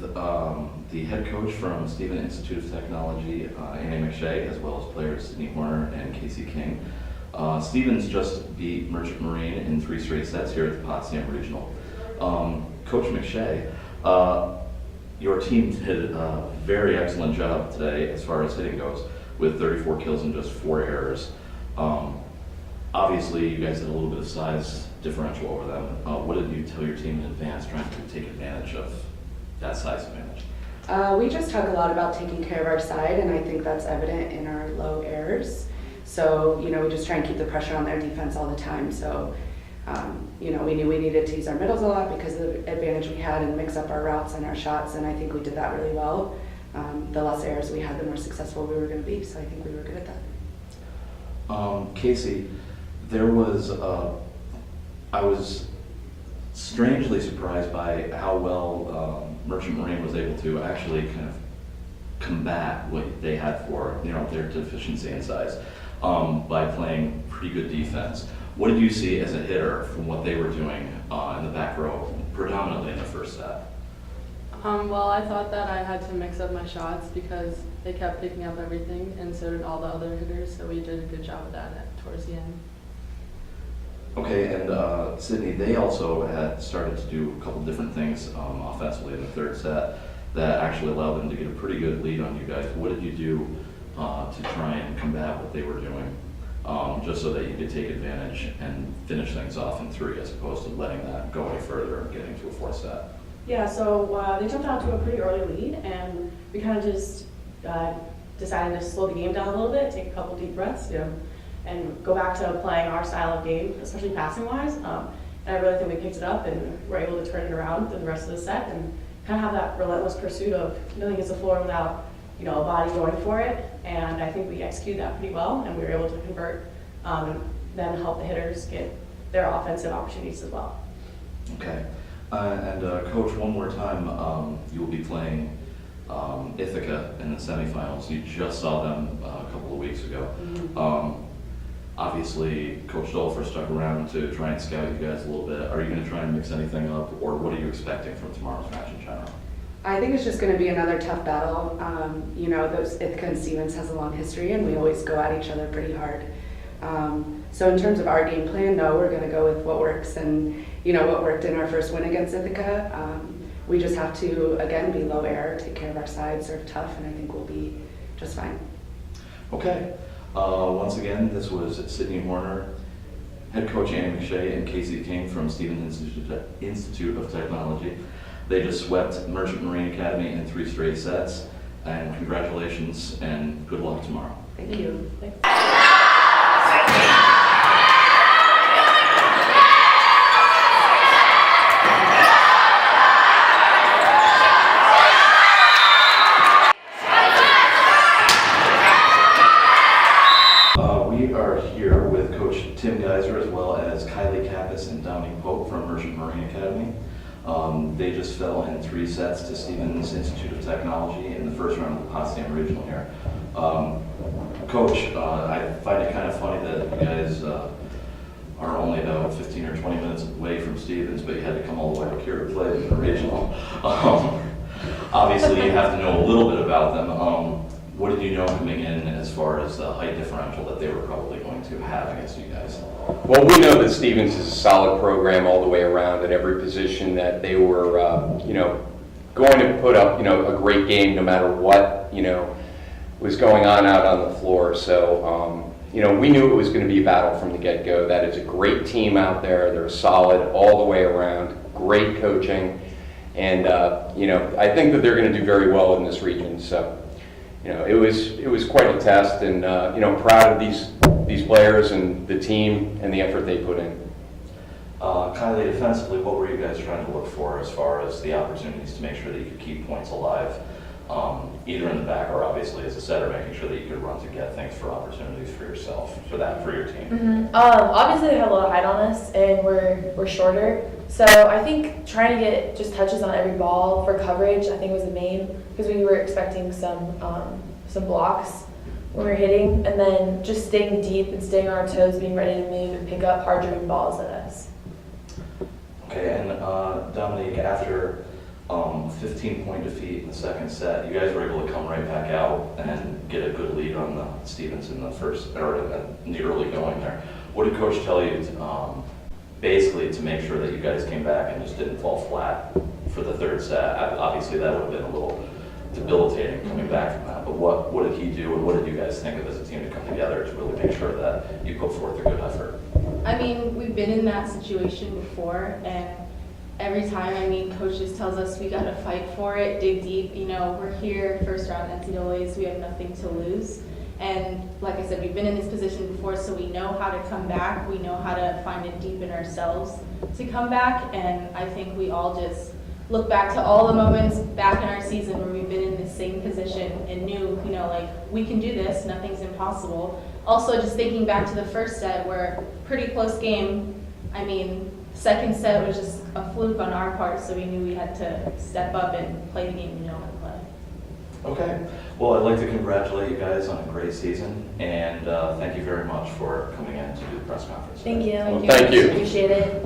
with the head coach from Stephen Institute of Technology, Annie McShay, as well as players Sydney Horner and Casey King. Stevens just beat Merchant Marine in 3 straight sets here at the Potsdam Regional. Coach McShay, your team did a very excellent job today as far as hitting goes, with 34 kills and just 4 errors. Obviously, you guys had a little bit of size differential over them. What did you tell your team in advance trying to take advantage of that size advantage? We just talk a lot about taking care of our side, and I think that's evident in our low errors. So, we just try and keep the pressure on their defense all the time. So, we knew we needed to use our middles a lot because of the advantage we had and mix up our routes and our shots, and I think we did that really well. The less errors we had, the more successful we were going to be, so I think we were good at that. Casey, there was, I was strangely surprised by how well Merchant Marine was able to actually kind of combat what they had for, their deficiency in size by playing pretty good defense. What did you see as a hitter from what they were doing in the back row, predominantly in the first set? Well, I thought that I had to mix up my shots because they kept picking up everything, and so did all the other hitters, so we did a good job of that towards the end. Okay, and Sydney, they also had started to do a couple different things offensively in the third set that actually allowed them to get a pretty good lead on you guys. What did you do to try and combat what they were doing, just so that you could take advantage and finish things off in 3 as opposed to letting that go any further and getting to a 4th set? Yeah, so they jumped out to a pretty early lead, and we kind of just decided to slow the game down a little bit, take a couple deep breaths, and go back to playing our style of game, especially passing-wise. And I really think we picked it up and were able to turn it around through the rest of the set and kind of have that relentless pursuit of nothing hits the floor without a body going for it. And I think we executed that pretty well, and we were able to convert and then help the hitters get their offensive opportunities as well. Okay. And Coach, one more time, you will be playing Ithaca in the semifinals. You just saw them a couple of weeks ago. Mm-hmm. Obviously, Coach Dolfer stuck around to try and scout you guys a little bit. Are you going to try and mix anything up, or what are you expecting from tomorrow's match in general? I think it's just going to be another tough battle. Those Ithaca and Stevens has a long history, and we always go at each other pretty hard. So in terms of our game plan, no, we're going to go with what works, and what worked in our first win against Ithaca. We just have to, again, be low error, take care of our side, serve tough, and I think we'll be just fine. Okay. Once again, this was Sydney Horner, head coach Annie McShay, and Casey King from Stevens Institute of Technology. They just swept Merchant Marine Academy in 3 straight sets, and congratulations and good luck tomorrow. Thank you. Thanks. We are here with Coach Tim Geiser as well as Kylie Kappas and Dominique Pope from Merchant Marine Academy. They just fell in 3 sets to Stevens Institute of Technology in the first round of the Potsdam Regional here. Coach, I find it kind of funny that you guys are only about 15 or 20 minutes away from Stevens, but you had to come all the way up here to play in the regional. Obviously, you have to know a little bit about them. What did you know coming in as far as the height differential that they were probably going to have against you guys? Well, we know that Stevens is a solid program all the way around at every position, that they were, going to put up, a great game no matter what, was going on out on the floor. So, we knew it was going to be a battle from the get-go. That is a great team out there. They're solid all the way around, great coaching. And, I think that they're going to do very well in this region. So, it was quite a test, and proud of these players and the team and the effort they put in. Kylie, defensively, what were you guys trying to look for as far as the opportunities to make sure that you could keep points alive, either in the back or obviously as a setter, making sure that you could run to get things for opportunities for yourself, for your team? Mm-hmm. Obviously, they have a lot of height on us, and we're shorter. So I think trying to get just touches on every ball for coverage, I think was the main, because we were expecting some blocks when we were hitting, and then just staying deep and staying on our toes, being ready to move and pick up hard driven balls at us. Okay, and Dominique, after 15-point defeat in the second set. You guys were able to come right back out and get a good lead on the Stevens in the first, or in the early going there. What did Coach tell you, basically to make sure that you guys came back and just didn't fall flat for the third set? Obviously, that would have been a little debilitating coming back from that, but what did he do, and what did you guys think of as a team to come together to really make sure that you put forth a good effort? I mean, we've been in that situation before, and every time, I mean, coaches tells us we gotta fight for it, dig deep, you know, we're here, first round NCAAs, we have nothing to lose. And like I said, we've been in this position before, so we know how to come back, we know how to find it deep in ourselves to come back, and I think we all just look back to all the moments back in our season where we've been in the same position and knew, you know, like, we can do this, nothing's impossible. Also, just thinking back to the first set, where pretty close game, I mean, second set was just a fluke on our part, so we knew we had to step up and play the game we know how to play. Okay. Well, I'd like to congratulate you guys on a great season, and thank you very much for coming in to do the press conference. Thank you. Well, thank you. Appreciate it.